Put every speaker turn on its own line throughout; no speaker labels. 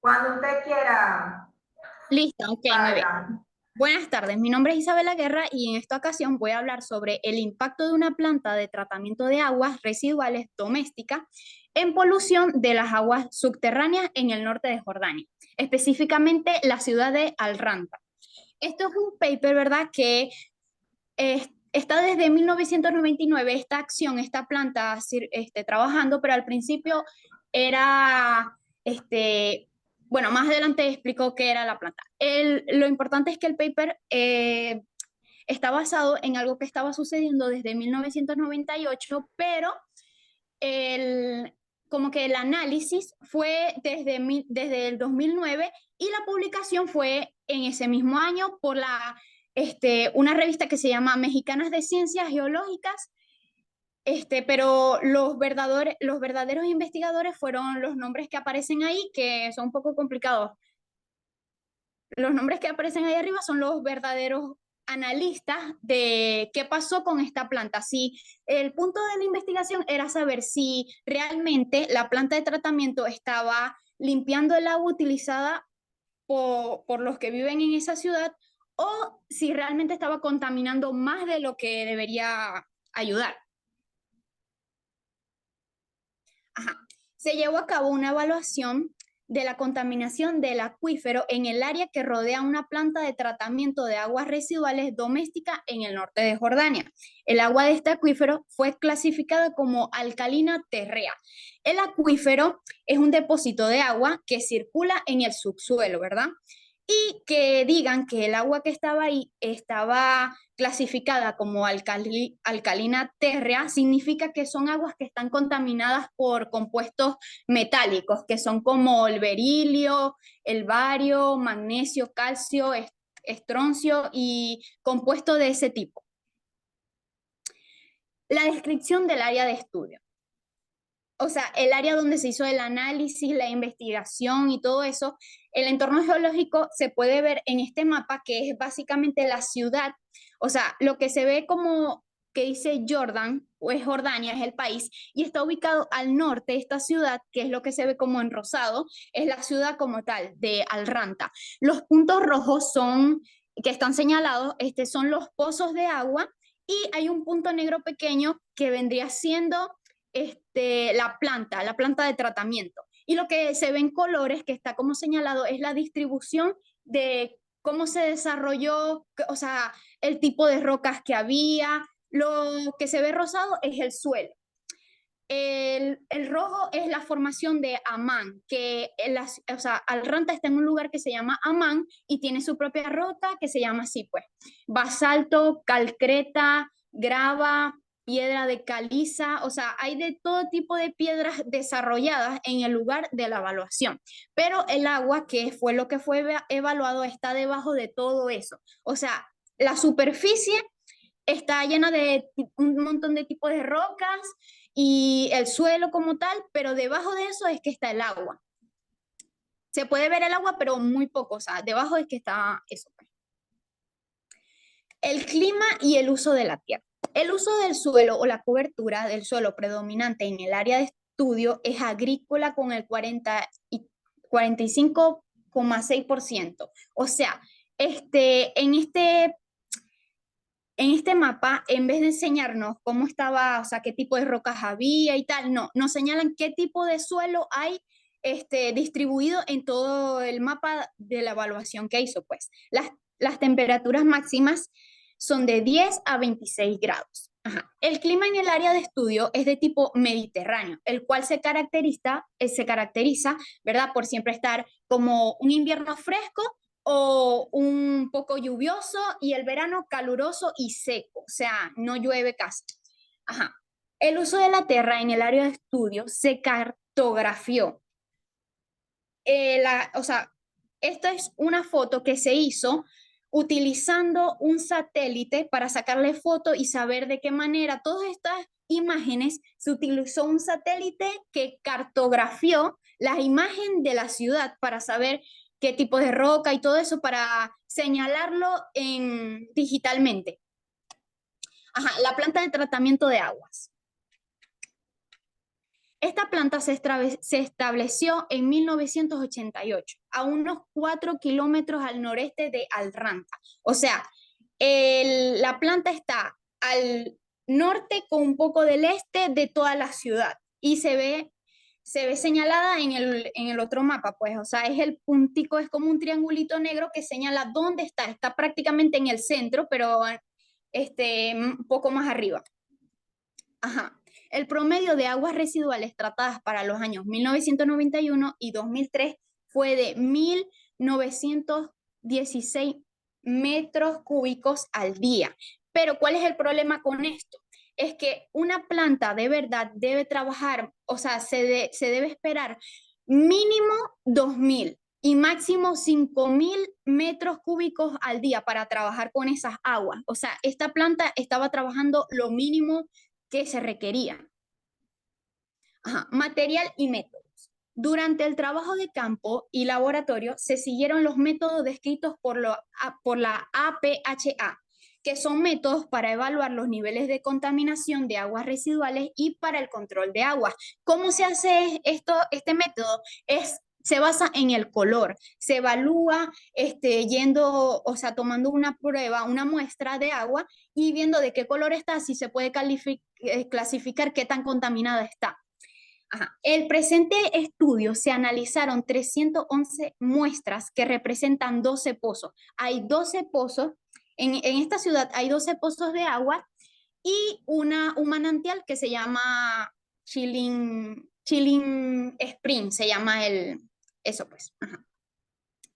Cuando usted quiera,
Listo, ok, muy bien.
Carla.
Buenas tardes, mi nombre es Isabela Guerra y en esta ocasión voy a hablar sobre el impacto de una planta de tratamiento de aguas residuales doméstica en polución de las aguas subterráneas en el norte de Jordania, específicamente la ciudad de Al-Ranta. Esto es un paper, ¿verdad?, que está desde 1999, esta acción, esta planta trabajando, pero al principio era, bueno, más adelante explicó qué era la planta. Lo importante es que el paper está basado en algo que estaba sucediendo desde 1998, pero el, como que el análisis fue desde el 2009 y la publicación fue en ese mismo año por una revista que se llama Mexicanas de Ciencias Geológicas, pero los verdaderos investigadores fueron los nombres que aparecen ahí, que son un poco complicados. Los nombres que aparecen ahí arriba son los verdaderos analistas de qué pasó con esta planta. Si el punto de la investigación era saber si realmente la planta de tratamiento estaba limpiando el agua utilizada por los que viven en esa ciudad o si realmente estaba contaminando más de lo que debería ayudar. Ajá. Se llevó a cabo una evaluación de la contaminación del acuífero en el área que rodea una planta de tratamiento de aguas residuales domésticas en el norte de Jordania. El agua de este acuífero fue clasificada como alcalina terrea. El acuífero es un depósito de agua que circula en el subsuelo, ¿verdad? Y que digan que el agua que estaba ahí estaba clasificada como alcalina térrea, significa que son aguas que están contaminadas por compuestos metálicos, que son como el berilio, el bario, magnesio, calcio, estroncio y compuestos de ese tipo. La descripción del área de estudio. O sea, el área donde se hizo el análisis, la investigación y todo eso, el entorno geológico se puede ver en este mapa que es básicamente la ciudad, o sea, lo que se ve como que dice Jordan, o es Jordania, es el país, y está ubicado al norte de esta ciudad, que es lo que se ve como en rosado, es la ciudad como tal, de Al-Ranta. Los puntos rojos son, que están señalados, son los pozos de agua, y hay un punto negro pequeño que vendría siendo la planta de tratamiento. Y lo que se ve en colores, que está como señalado, es la distribución de cómo se desarrolló, o sea, el tipo de rocas que había. Lo que se ve rosado es el suelo. El rojo es la formación de Amán, que o sea, Al-Ranta está en un lugar que se llama Amán y tiene su propia roca que se llama así, pues. Basalto, calcreta, grava, piedra de caliza, o sea, hay de todo tipo de piedras desarrolladas en el lugar de la evaluación. Pero el agua, que fue lo que fue evaluado, está debajo de todo eso. O sea, la superficie está llena de un montón de tipos de rocas y el suelo como tal, pero debajo de eso es que está el agua. Se puede ver el agua, pero muy poco, o sea, debajo es que está eso. El clima y el uso de la tierra. El uso del suelo o la cobertura del suelo predominante en el área de estudio es agrícola con el 45,6%. O sea, en este mapa, en vez de enseñarnos cómo estaba, o sea, qué tipo de rocas había y tal, no, nos señalan qué tipo de suelo hay distribuido en todo el mapa de la evaluación que hizo, pues. Las temperaturas máximas son de 10 a 26 grados. Ajá. El clima en el área de estudio es de tipo mediterráneo, el cual se caracteriza, ¿verdad?, por siempre estar como un invierno fresco o un poco lluvioso y el verano caluroso y seco, o sea, no llueve casi. Ajá. El uso de la tierra en el área de estudio se cartografió. O sea, esta es una foto que se hizo utilizando un satélite para sacarle foto y saber de qué manera todas estas imágenes se utilizó un satélite que cartografió la imagen de la ciudad para saber qué tipo de roca y todo eso para señalarlo digitalmente. Ajá, la planta de tratamiento de aguas. Esta planta se estableció en 1988, a unos 4 kilómetros al noreste de Alranta. O sea, la planta está al norte con un poco del este de toda la ciudad y se ve señalada en el otro mapa, pues, o sea, es el puntico, es como un triangulito negro que señala dónde está prácticamente en el centro, pero un poco más arriba. Ajá. El promedio de aguas residuales tratadas para los años 1991 y 2003 fue de 1.916 metros cúbicos al día. Pero ¿cuál es el problema con esto? Es que una planta de verdad debe trabajar, o sea, se debe esperar mínimo 2.000 y máximo 5.000 metros cúbicos al día para trabajar con esas aguas. O sea, esta planta estaba trabajando lo mínimo que se requería. Ajá. Material y métodos. Durante el trabajo de campo y laboratorio se siguieron los métodos descritos por la APHA, que son métodos para evaluar los niveles de contaminación de aguas residuales y para el control de aguas. ¿Cómo se hace este método? Se basa en el color, se evalúa o sea, tomando una prueba, una muestra de agua y viendo de qué color está, si se puede clasificar qué tan contaminada está. Ajá. El presente estudio se analizaron 311 muestras que representan 12 pozos. Hay 12 pozos, en esta ciudad hay 12 pozos de agua y un manantial que se llama Chilling Spring, se llama eso pues. Ajá.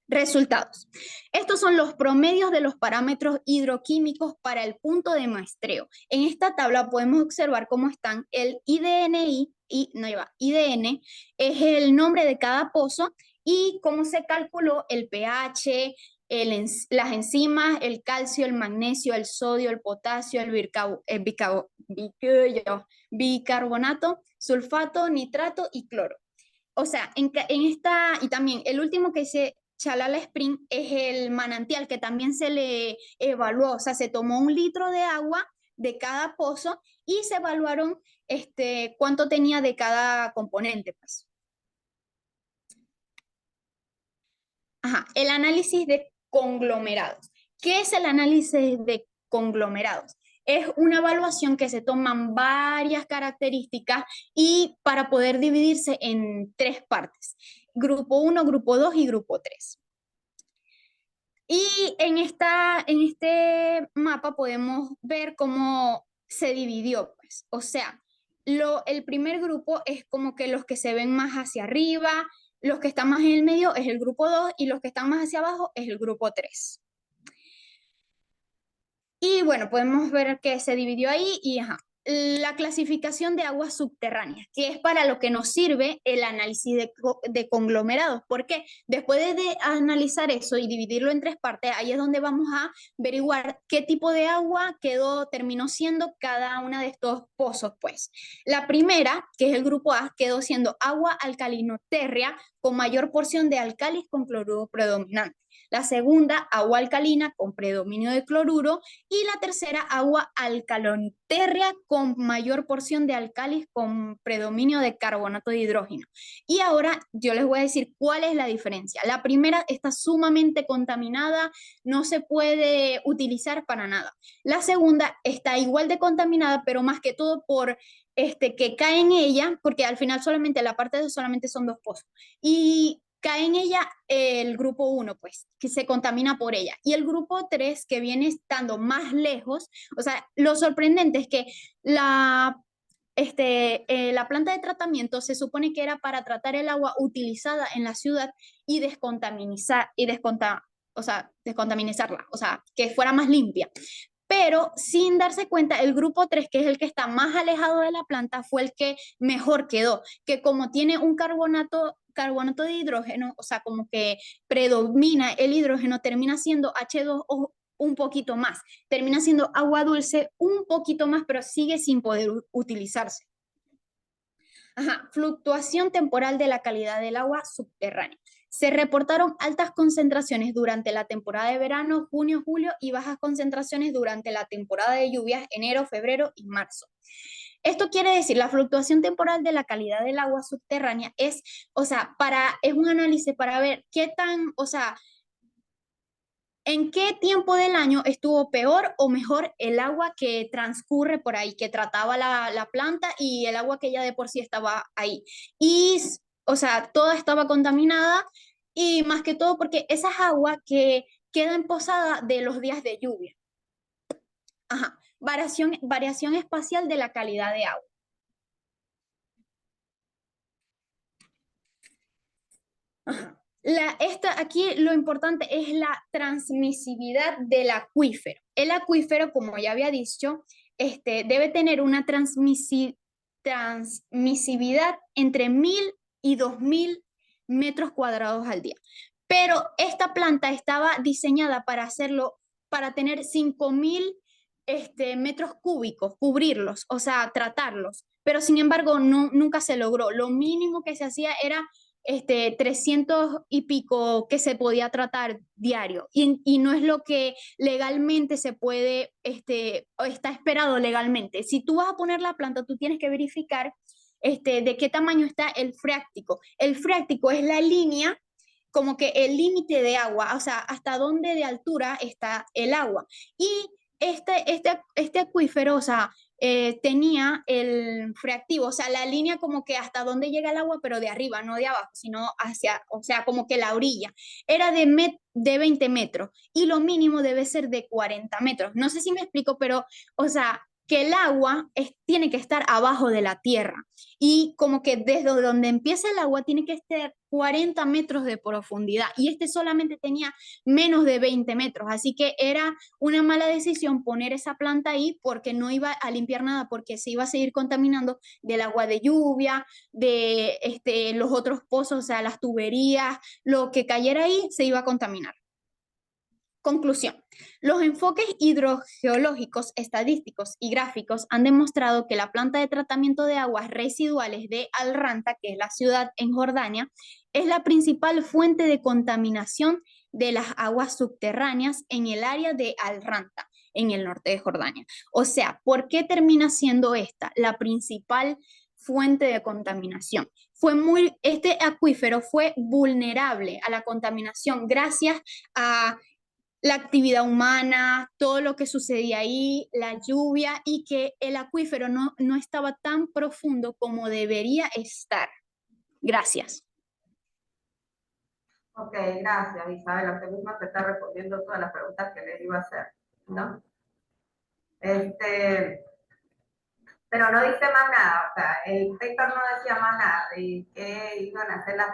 Resultados. Estos son los promedios de los parámetros hidroquímicos para el punto de muestreo. En esta tabla podemos observar cómo están el IDNI, IDN es el nombre de cada pozo y cómo se calculó el pH, las enzimas, el calcio, el magnesio, el sodio, el potasio, el bicarbonato, sulfato, nitrato y cloro. O sea, y también el último que se Chalala Spring es el manantial que también se le evaluó, o sea, se tomó 1 litro de agua de cada pozo y se evaluaron cuánto tenía de cada componente, pues. Ajá, el análisis de conglomerados. ¿Qué es el análisis de conglomerados? Es una evaluación que se toman varias características y para poder dividirse en 3 partes. Grupo 1, grupo 2 y grupo 3. Y en este mapa podemos ver cómo se dividió, pues. O sea, el primer grupo es como que los que se ven más hacia arriba, los que están más en el medio es el grupo 2 y los que están más hacia abajo es el grupo 3. Y bueno, podemos ver que se dividió ahí y ajá. La clasificación de aguas subterráneas, que es para lo que nos sirve el análisis de conglomerados. Porque después de analizar eso y dividirlo en 3 partes, ahí es donde vamos a averiguar qué tipo de agua terminó siendo cada una de estos pozos, pues. La primera, que es el grupo A, quedó siendo agua alcalinotérrea con mayor porción de álcalis con cloruro predominante. La segunda, agua alcalina con predominio de cloruro. Y la tercera, agua alcalonitérrea con mayor porción de álcalis con predominio de carbonato de hidrógeno. Y ahora yo les voy a decir cuál es la diferencia. La primera está sumamente contaminada, no se puede utilizar para nada. La segunda está igual de contaminada, pero más que todo por que cae en ella, porque al final solamente la parte de solamente son 2 pozos. Y cae en ella el grupo 1, pues, que se contamina por ella. Y el grupo 3, que viene estando más lejos, o sea, lo sorprendente es que la planta de tratamiento se supone que era para tratar el agua utilizada en la ciudad y descontaminizarla, o sea, que fuera más limpia. Pero sin darse cuenta, el grupo 3, que es el que está más alejado de la planta, fue el que mejor quedó, que como tiene un carbonato de hidrógeno, o sea, como que predomina el hidrógeno, termina siendo H2O un poquito más, termina siendo agua dulce un poquito más, pero sigue sin poder utilizarse. Ajá, fluctuación temporal de la calidad del agua subterránea. Se reportaron altas concentraciones durante la temporada de verano, junio, julio, y bajas concentraciones durante la temporada de lluvias, enero, febrero y marzo. Esto quiere decir, la fluctuación temporal de la calidad del agua subterránea es, o sea, es un análisis para ver qué tan, o sea, en qué tiempo del año estuvo peor o mejor el agua que transcurre por ahí, que trataba la planta y el agua que ya de por sí estaba ahí. Y, o sea, toda estaba contaminada y más que todo porque esa es agua que queda en posada de los días de lluvia. Ajá. Variación espacial de la calidad de agua. Ajá. Aquí lo importante es la transmisividad del acuífero. El acuífero, como ya había dicho, debe tener una transmisividad entre 1000 y 2000 metros cuadrados al día. Pero esta planta estaba diseñada para hacerlo, para tener 5000 metros cúbicos, cubrirlos, o sea, tratarlos. Pero sin embargo, nunca se logró. Lo mínimo que se hacía era 300 y pico que se podía tratar diario y no es lo que legalmente se puede, o está esperado legalmente. Si tú vas a poner la planta, tú tienes que verificar de qué tamaño está el freático. El freático es la línea, como que el límite de agua, o sea, hasta dónde de altura está el agua. Y este acuífero, o sea, tenía el freactivo, o sea, la línea como que hasta dónde llega el agua, pero de arriba, no de abajo, sino hacia, o sea, como que la orilla. Era de 20 metros y lo mínimo debe ser de 40 metros. No sé si me explico, pero, o sea, que el agua tiene que estar abajo de la tierra y como que desde donde empieza el agua tiene que estar 40 metros de profundidad y solamente tenía menos de 20 metros, así que era una mala decisión poner esa planta ahí porque no iba a limpiar nada, porque se iba a seguir contaminando del agua de lluvia, de los otros pozos, o sea, las tuberías, lo que cayera ahí se iba a contaminar. Conclusión. Los enfoques hidrogeológicos, estadísticos y gráficos han demostrado que la planta de tratamiento de aguas residuales de Al-Ranta, que es la ciudad en Jordania, es la principal fuente de contaminación de las aguas subterráneas en el área de Al-Ranta, en el norte de Jordania. O sea, ¿por qué termina siendo esta la principal fuente de contaminación? Este acuífero fue vulnerable a la contaminación gracias a la actividad humana, todo lo que sucedía ahí, la lluvia y que el acuífero no estaba tan profundo como debería estar. Gracias.
Ok, gracias, Isabel. Usted misma te está respondiendo todas las preguntas que le iba a hacer, ¿no? Pero no dice más nada, o sea, el paper no decía más nada de qué iban a hacer las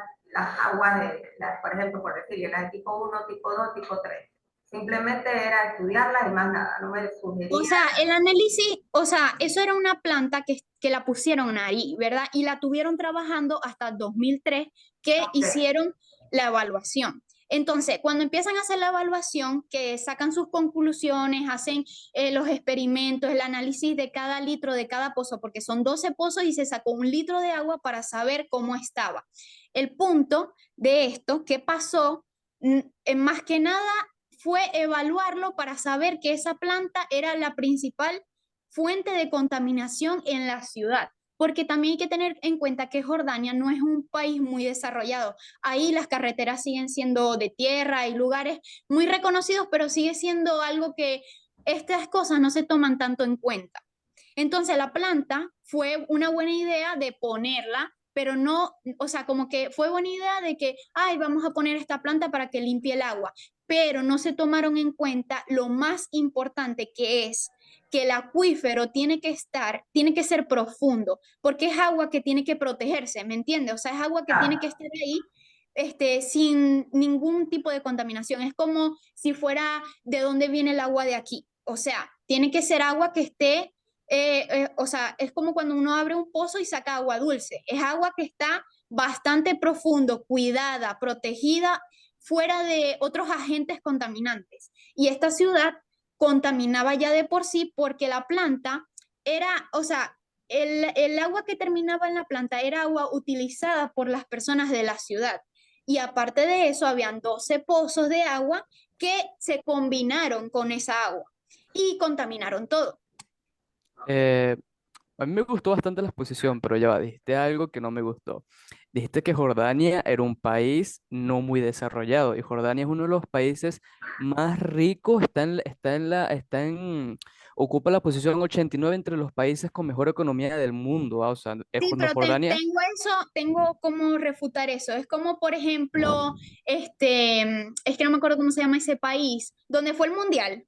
aguas, por ejemplo, por decirle, las de tipo 1, tipo 2, tipo 3. Simplemente era estudiarlas y más nada, no me
O
sugería.
sea, el análisis, o sea, eso era una planta que la pusieron ahí, ¿verdad? Y la tuvieron trabajando hasta 2003 que
Okay.
hicieron la evaluación. Entonces, cuando empiezan a hacer la evaluación, que sacan sus conclusiones, hacen los experimentos, el análisis de cada litro de cada pozo, porque son 12 pozos y se sacó 1 litro de agua para saber cómo estaba. El punto de esto, ¿qué pasó? Más que nada fue evaluarlo para saber que esa planta era la principal fuente de contaminación en la ciudad. Porque también hay que tener en cuenta que Jordania no es un país muy desarrollado. Ahí las carreteras siguen siendo de tierra, hay lugares muy reconocidos, pero sigue siendo algo que estas cosas no se toman tanto en cuenta. Entonces la planta fue una buena idea de ponerla, pero no, o sea, como que fue buena idea de que, ay, vamos a poner esta planta para que limpie el agua, pero no se tomaron en cuenta lo más importante que es que el acuífero tiene que ser profundo, porque es agua que tiene que protegerse, ¿me entiendes? O sea, es agua que tiene que estar ahí sin ningún tipo de contaminación. Es como si fuera de dónde viene el agua de aquí. O sea, tiene que ser agua que esté, o sea, es como cuando uno abre un pozo y saca agua dulce. Es agua que está bastante profundo, cuidada, protegida, fuera de otros agentes contaminantes. Y esta ciudad contaminaba ya de por sí porque la planta era, o sea, el agua que terminaba en la planta era agua utilizada por las personas de la ciudad. Y aparte de eso, habían 12 pozos de agua que se combinaron con esa agua y contaminaron todo.
Eh, A mí me gustó bastante la exposición, pero ya va, dijiste algo que no me gustó. Dijiste que Jordania era un país no muy desarrollado y Jordania es uno de los países más ricos, ocupa la posición 89 entre los países con mejor economía del mundo, o sea,
Sí,
no,
pero
Jordania.
tengo eso, tengo como refutar eso. Es como, por ejemplo, es que no me acuerdo cómo se llama ese país, donde fue el mundial,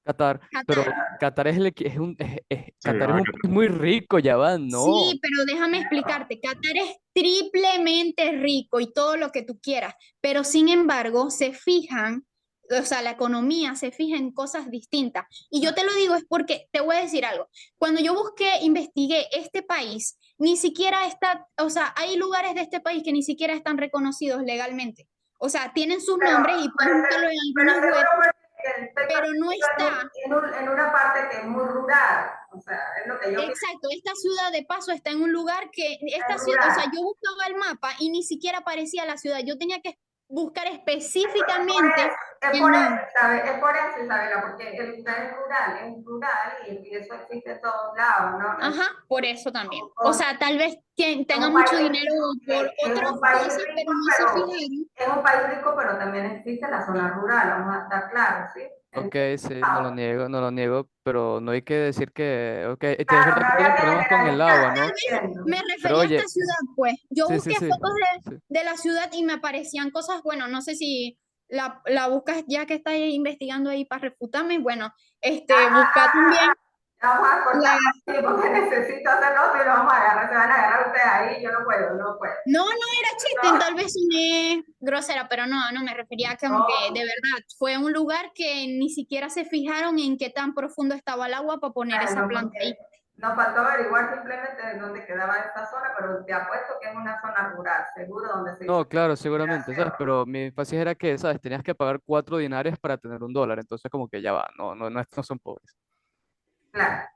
Qatar, pero
Qatar.
Qatar es, el, equi-
Sí,
Qatar es
ah,
un país muy rico, ya va, no.
Sí, pero déjame explicarte, Qatar es triplemente rico y todo lo que tú quieras, pero sin embargo se fijan, o sea, la economía se fija en cosas distintas. Y yo te lo digo es porque te voy a decir algo. Cuando yo busqué, investigué este país, ni siquiera está, o sea, hay lugares de este país que ni siquiera están reconocidos legalmente. O sea, tienen sus
Pero,
nombres y puedes buscarlo en
pero
algunas webs,
seguro porque estoy
pero no
permitido
está.
en una parte que es muy rural. O sea, es lo que yo pienso,
Exacto, esta ciudad de paso está en un lugar que, esta
es
ciudad, o sea,
rural.
yo buscaba el mapa y ni siquiera aparecía la ciudad, yo tenía que buscar
Es por
específicamente
eso,
el nombre.
Es por eso, Isabela, porque el plan es rural y eso existe en todos lados, ¿no?
Ajá, por eso también. O
O-
sea, tal vez
Es
tenga
un
mucho
país,
dinero por
es
otras
un país
cosas, pero
rico,
no se fijaron.
es un país rico, pero también existe la zona rural, vamos a estar claros, ¿sí?
Ok,
Entonces,
sí, no lo niego, pero no hay que decir que, ok, es
claro,
verdad
no
que
había
tienen
que
problemas con el
generalizar,
agua, ¿no?
entiendo.
Me
Pero
refería a esta
oye,
ciudad, pues. Yo
sí, sí,
busqué
sí,
fotos
sí.
de la ciudad y me aparecían cosas, bueno, no sé si la buscas ya que estás investigando ahí para refutarme. Bueno, busca también
Vamos a cortar
la.
aquí porque necesito hacerlo y lo vamos a agarrar, se van a agarrar ustedes ahí, yo no puedo, no puedo.
No, no era chiste, tal vez soné grosera, pero no, no me refería a como que de
No,
verdad fue un lugar que ni siquiera se fijaron en qué tan profundo estaba el agua para poner esa
bueno,
planta ahí.
porque nos faltó averiguar simplemente dónde quedaba esta zona, pero te apuesto que es una zona rural, seguro donde se hizo
No, claro,
el
seguramente, ¿sabes?
aseo.
Pero mi énfasis era que, ¿sabes? Tenías que pagar 4 dinarios para tener $1, entonces como que ya va, no son pobres.
Claro.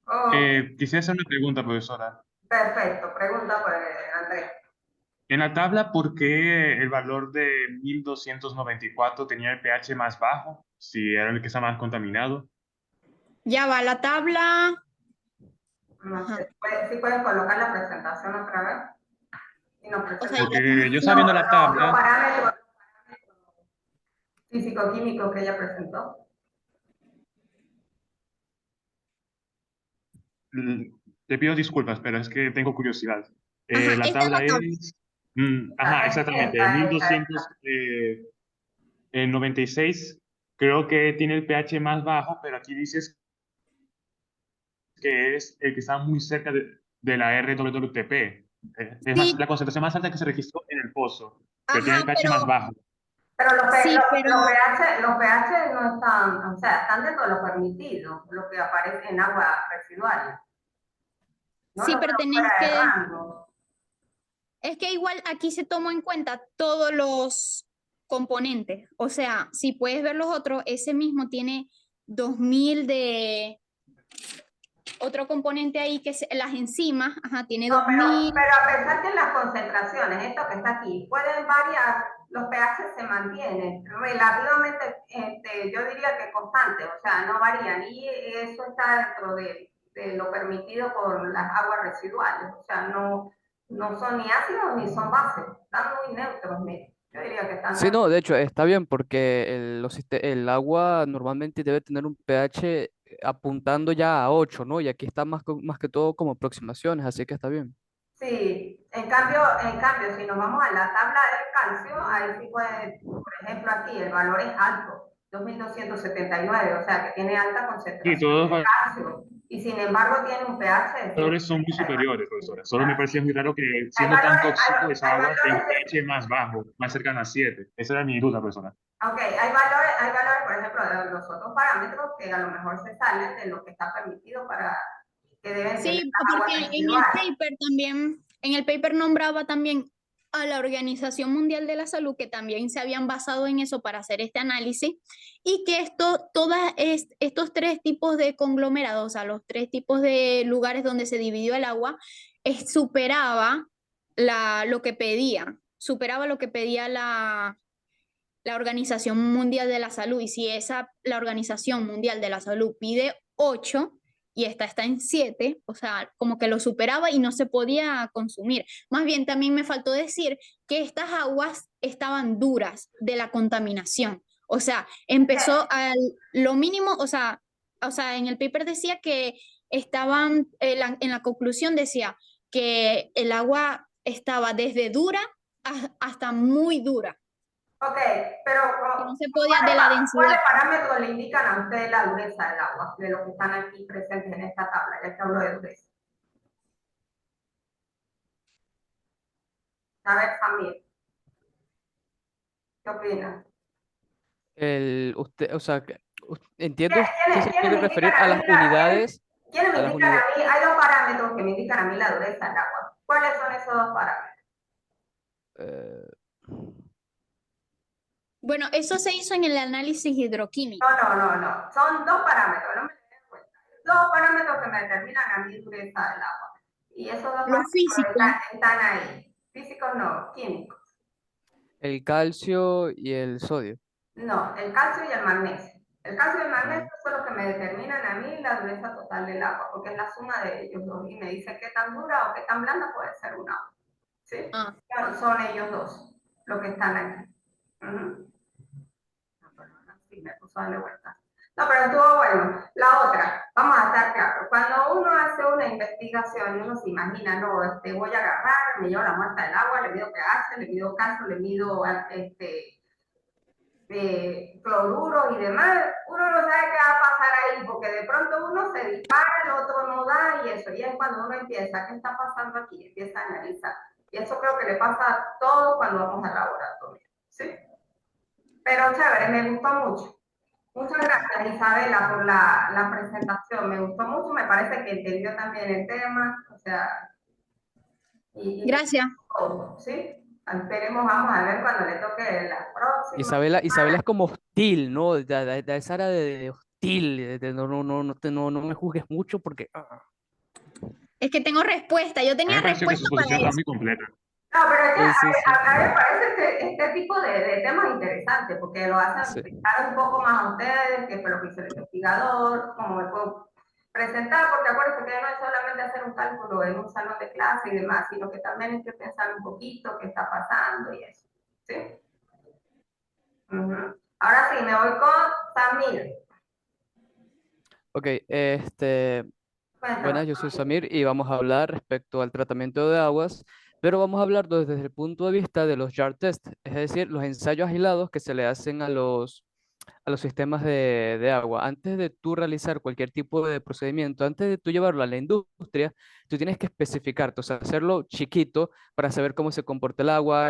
Ok,
quisiera hacer una pregunta, profesora.
perfecto. Pregunta por Andrés.
En la tabla, ¿por qué el valor de 1294 tenía el pH más bajo? Si era el que estaba más contaminado.
Ya va la tabla.
No
Ajá.
sé, si pueden colocar la presentación otra vez. Y nos
O sea,
presentan
ya
Porque yo estaba viendo la
los
tabla,
parámetros físico-químicos que ella presentó.
mm, te pido disculpas, pero es que tengo curiosidad.
ajá,
La
esta es
tabla
la tabla.
es, ajá, exactamente,
Esta, esta.
1296 creo que tiene el pH más bajo, pero aquí dices que es el que está muy cerca de la RWTP. Es
Sí,
más, la concentración más alta que se registró en el pozo, pero tiene
ajá,
el pH
pero
más bajo.
Pero
sí, pero
los pH no están, o sea, están dentro de lo permitido, lo que aparece en agua residual. No
sí,
los
pero
veo
tenés
fuera de
que,
rango.
es que igual aquí se tomó en cuenta todos los componentes. O sea, si puedes ver los otros, ese mismo tiene 2000 de otro componente ahí que es las enzimas, ajá, tiene
No,
2000.
pero a pesar que las concentraciones, esto que está aquí, pueden variar, los pH se mantienen relativamente, yo diría que constantes, o sea, no varían. Y eso está dentro de lo permitido por las aguas residuales, o sea, no son ni ácidos ni son bases, están muy neutros, mire. Yo diría que están
Sí,
neutros.
no, de hecho, está bien porque el agua normalmente debe tener un pH apuntando ya a 8, ¿no? Y aquí está más que todo como aproximaciones, así que está bien.
Sí, en cambio, si nos vamos a la tabla del calcio, ahí sí puede, por ejemplo, aquí el valor es alto, 2279, o sea que tiene alta
Sí,
concentración
todos
de
los
calcio y sin embargo tiene un pH de
valores son muy
179.
superiores, profesora. Solo me parecía muy raro que,
Hay
siendo tan
valores,
tóxico, esa
hay
agua tenga un
valores
pH más bajo, más cercano a 7. Esa era mi duda, profesora.
hay valores, por ejemplo, de los otros parámetros que a lo mejor se salen de lo que está permitido para que deben tener
Sí,
las
porque
aguas
en el
residuales.
paper también, en el paper nombraba también a la Organización Mundial de la Salud, que también se habían basado en eso para hacer este análisis, y que estos tres tipos de conglomerados, o sea, los tres tipos de lugares donde se dividió el agua, superaba lo que pedía, superaba lo que pedía la Organización Mundial de la Salud. Y si la Organización Mundial de la Salud pide 8, y esta está en 7, o sea, como que lo superaba y no se podía consumir. Más bien, también me faltó decir que estas aguas estaban duras de la contaminación. O sea, empezó a lo mínimo, o sea, en el paper decía que estaban, en la conclusión decía que el agua estaba desde dura hasta muy dura,
Ok, pero
que no se podía de la
¿cuáles
densidad.
parámetros le indican a usted la dureza del agua, de los que están aquí presentes en esta tabla, ya que hablo de dureza? A ver, Samir, ¿qué opina?
O sea, entiendo, usted se
¿Quiénes
quiere
me indican
referir
a
a
mí
las unidades,
¿quiénes me
a las
indican a
unidades.
mí? Hay dos parámetros que me indican a mí la dureza del agua. ¿Cuáles son esos dos parámetros?
Bueno, eso se hizo en el análisis hidroquímico.
No. Son dos parámetros, no me den cuenta. Dos parámetros que me determinan a mí dureza del agua. Y esos dos
Lo
parámetros
físico,
están ahí. Físicos no, químicos.
El calcio y el sodio.
No, el calcio y el magnesio. El calcio y el magnesio
Mm.
son los que me determinan a mí la dureza total del agua, porque es la suma de ellos dos. Y me dice qué tan dura o qué tan blanda puede ser un agua. ¿Sí?
ah,
Son ellos dos los que están aquí. Ujú. Sí, me puso a darle vuelta. No, pero estuvo bueno. La otra, vamos a estar claros. Cuando uno hace una investigación y uno se imagina, no, voy a agarrar, me llevo la muestra del agua, le mido pH, le mido calcio, le mido cloruros y demás, uno no sabe qué va a pasar ahí, porque de pronto uno se dispara, el otro no da y eso. Y es cuando uno empieza, ¿qué está pasando aquí? Empieza a analizar. Y eso creo que le pasa a todos cuando vamos al laboratorio. ¿Sí? Pero chévere, me gustó mucho. Muchas gracias, Isabela, por la presentación. Me gustó mucho, me parece que entendió también el tema, o sea, y
gracias.
todo, ¿sí? Esperemos, vamos a ver cuando le toque la próxima.
Isabela es como hostil, ¿no? Da esa área de hostil, no me juzgues mucho porque...
Es que tengo respuesta, yo
A mí
tenía
me pareció que su
respuesta para
exposición está
eso.
muy completa.
No, pero es que
Sí, sí,
a mí me parece este tipo de temas interesantes, porque lo hacen
sí.
pensar un poco más a ustedes, qué fue lo que hizo el investigador, cómo me puedo presentar, porque acuérdense que no es solamente hacer un cálculo en un salón de clase y demás, sino que también hay que pensar un poquito qué está pasando y eso. ¿Sí? Ahora sí, me voy con Samir.
Ok,
Cuéntame.
buenas, yo soy Samir y vamos a hablar respecto al tratamiento de aguas, pero vamos a hablar desde el punto de vista de los jar test, es decir, los ensayos aislados que se le hacen a los sistemas de agua. Antes de tú realizar cualquier tipo de procedimiento, antes de tú llevarlo a la industria, tú tienes que especificarte, o sea, hacerlo chiquito para saber cómo se comporta el agua,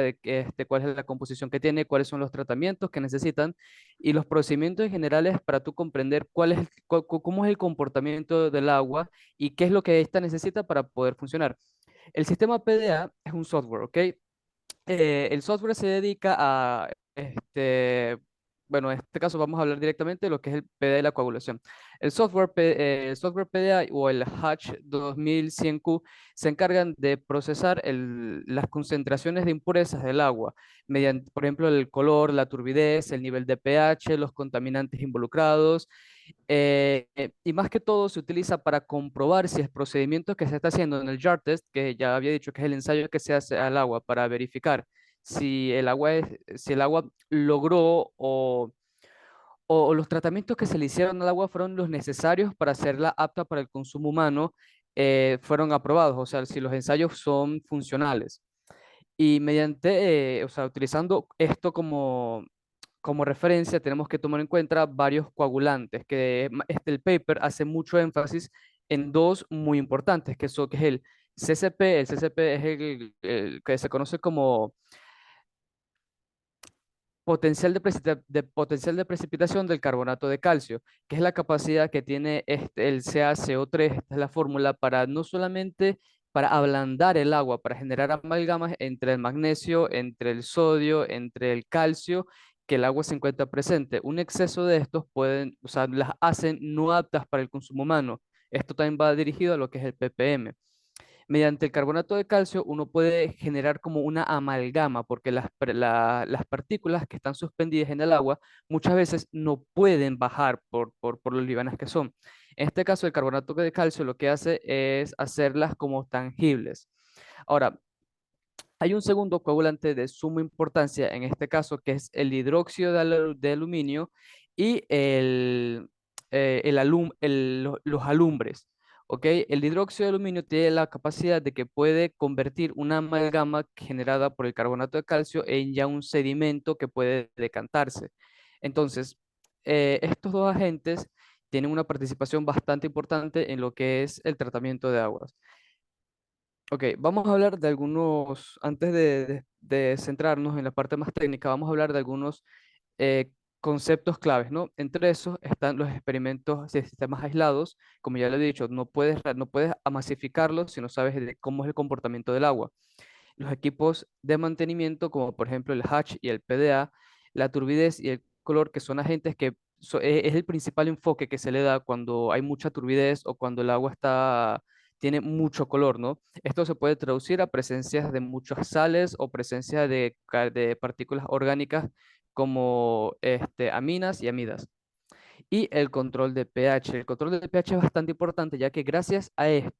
cuál es la composición que tiene, cuáles son los tratamientos que necesitan y los procedimientos generales para tú comprender cómo es el comportamiento del agua y qué es lo que ésta necesita para poder funcionar. El sistema PDA es un software, ¿ok? El software se dedica a, bueno, en este caso vamos a hablar directamente de lo que es el PDA y la coagulación. El software PDA o el Hatch 2100Q se encargan de procesar las concentraciones de impurezas del agua, mediante, por ejemplo, el color, la turbidez, el nivel de pH, los contaminantes involucrados, y más que todo se utiliza para comprobar si el procedimiento que se está haciendo en el jar test, que ya había dicho que es el ensayo que se hace al agua para verificar si el agua logró o los tratamientos que se le hicieron al agua fueron los necesarios para hacerla apta para el consumo humano, fueron aprobados, o sea, si los ensayos son funcionales. Y mediante, o sea, utilizando esto como referencia tenemos que tomar en cuenta varios coagulantes, el paper hace mucho énfasis en dos muy importantes, que es el CCP es el que se conoce como potencial de precipitación del carbonato de calcio, que es la capacidad que tiene el CaCO3, esta es la fórmula para no solamente para ablandar el agua, para generar amalgamas entre el magnesio, entre el sodio, entre el calcio, que el agua se encuentra presente. Un exceso de estos o sea, las hacen no aptas para el consumo humano. Esto también va dirigido a lo que es el ppm. Mediante el carbonato de calcio uno puede generar como una amalgama, porque las partículas que están suspendidas en el agua muchas veces no pueden bajar por lo livianas que son. En este caso, el carbonato de calcio lo que hace es hacerlas como tangibles. Ahora, hay un segundo coagulante de suma importancia en este caso, que es el hidróxido de aluminio y los alumbres. ¿Ok? El hidróxido de aluminio tiene la capacidad de que puede convertir una amalgama generada por el carbonato de calcio en ya un sedimento que puede decantarse. Entonces, estos dos agentes tienen una participación bastante importante en lo que es el tratamiento de aguas. Ok, vamos a hablar de algunos, antes de centrarnos en la parte más técnica, vamos a hablar de algunos eh, conceptos claves, ¿no? Entre esos están los experimentos de sistemas aislados. Como ya lo he dicho, no puedes amasificarlos si no sabes de cómo es el comportamiento del agua. Los equipos de mantenimiento, como por ejemplo el Hatch y el PDA, la turbidez y el color, que son agentes que es el principal enfoque que se le da cuando hay mucha turbidez o cuando el agua tiene mucho color, ¿no? Esto se puede traducir a presencias de muchas sales o presencia de partículas orgánicas como aminas y amidas. Y el control de pH. El control de pH es bastante importante, ya que gracias al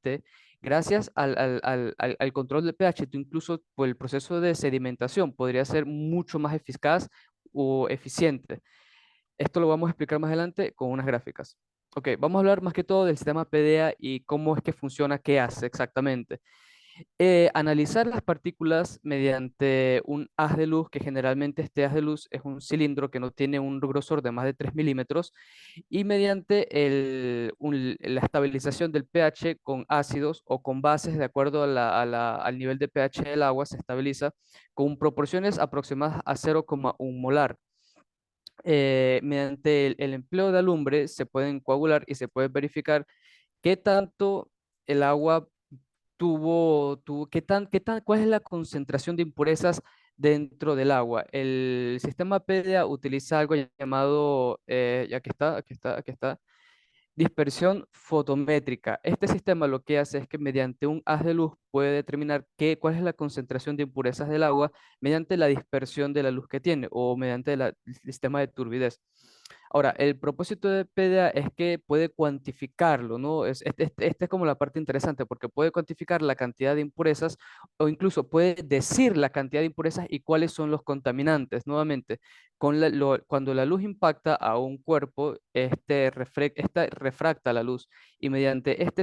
control de pH, tú incluso por el proceso de sedimentación podría ser mucho más eficaz o eficiente. Esto lo vamos a explicar más adelante con unas gráficas. Ok, vamos a hablar más que todo del sistema PDA y cómo es que funciona, qué hace exactamente. Analizar las partículas mediante un haz de luz, que generalmente este haz de luz es un cilindro que no tiene un grosor de más de 3 milímetros, y mediante la estabilización del pH con ácidos o con bases, de acuerdo al nivel de pH del agua, se estabiliza con proporciones aproximadas a 0,1 molar. Mediante el empleo de alumbre se pueden coagular y se puede verificar qué tanto el agua cuál es la concentración de impurezas dentro del agua. El sistema PDA utiliza algo llamado, ya que está, aquí está, dispersión fotométrica. Este sistema lo que hace es que mediante un haz de luz puede determinar cuál es la concentración de impurezas del agua mediante la dispersión de la luz que tiene o mediante el sistema de turbidez. Ahora, el propósito de PDA es que puede cuantificarlo, ¿no? Esta es como la parte interesante porque puede cuantificar la cantidad de impurezas o incluso puede decir la cantidad de impurezas y cuáles son los contaminantes. Nuevamente, cuando la luz impacta a un cuerpo, esta refracta la luz y mediante mediante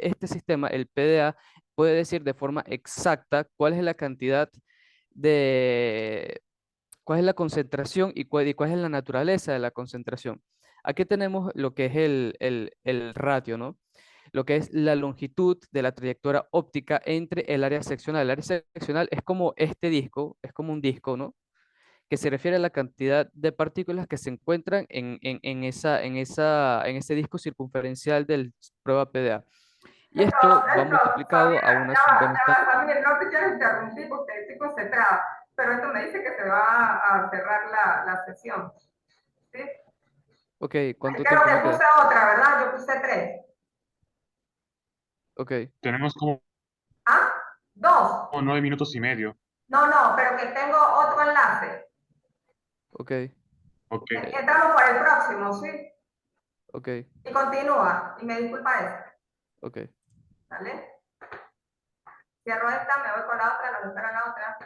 este sistema, el PDA puede decir de forma exacta cuál es la cantidad de, cuál es la concentración y cuál es la naturaleza de la concentración. Aquí tenemos lo que es el ratio, ¿no? Lo que es la longitud de la trayectoria óptica entre el área seccional. El área seccional es como este disco, es como un disco, ¿no? Que se refiere a la cantidad de partículas que se encuentran en ese disco circunferencial del prueba PDA. Y esto va multiplicado a una constante.
Samir, no te quiero interrumpir porque estoy concentrada, pero esto me dice que se va a cerrar la sesión. ¿Sí?
Ok, ¿cuánto
Creo
tiempo
que
me
puse
queda?
otra, ¿verdad? Yo puse 3.
Ok,
Tenemos como
¿Ah? 2.
9 minutos y medio.
No, pero que tengo otro enlace.
ok,
Ok.
Entramos por el próximo, ¿sí?
ok,
Y continúa. Y me disculpa eso.
ok.
¿Vale? Cierro esta, me voy con la otra, nos espera la otra.